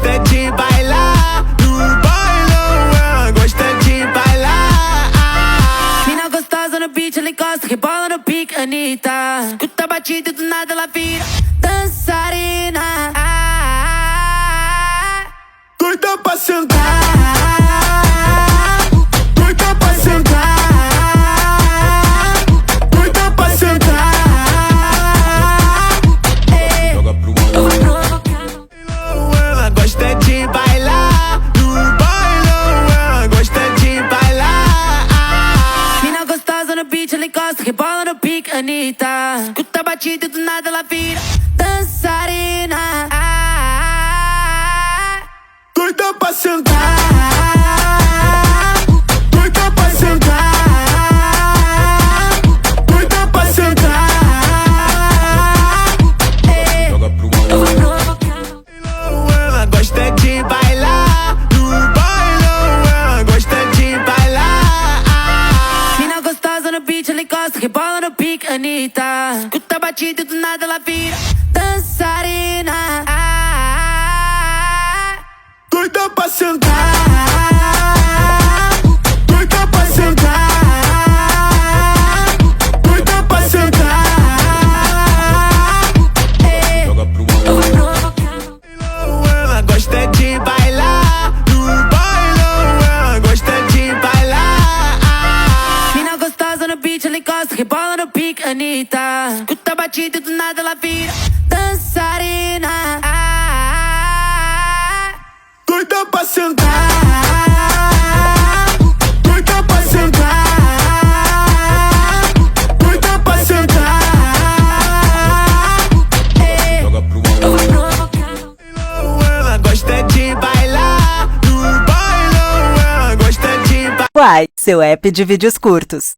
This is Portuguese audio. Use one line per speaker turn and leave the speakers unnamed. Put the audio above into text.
gosta de bailar no bailão, ela gosta de bailar.
Mina gostosa no beat, ela encosta, rebola no pique, Anitta. Escuta a batida e do nada ela vira dançarina.
Doida pra sentar, doida pra sentar, doida pra sentar.
Joga pro alto.
Ela gosta de bailar no bailão, ela gosta de bailar.
Mina gostosa no beat, ela encosta, rebola no pique, Anitta. Escuta a batida e do nada ela vira dançarina.
Doida pra sentar, doida pra sentar, doida pra sentar.
Joga pro alto.
Ela gosta de bailar no bailão, ela gosta de bailar.
Mina gostosa no beat, ela encosta, rebola no pique, Anitta. Escuta a batida e do nada ela vira dançarina.
Doida pra sentar, doida pra sentar, doida pra sentar.
Joga pro alto.
Ela gosta de bailar no bailão, ela gosta de bailar.
Mina gostosa no beat, ela encosta, rebola no pique, Anitta. Escuta a batida e do nada ela vira dançarina.
Doida pra sentar, doida pra sentar, doida pra sentar.
Joga pro alto.
Ela gosta de bailar no bailão, ela gosta de bailar.
Uai, seu app de vídeos curtos.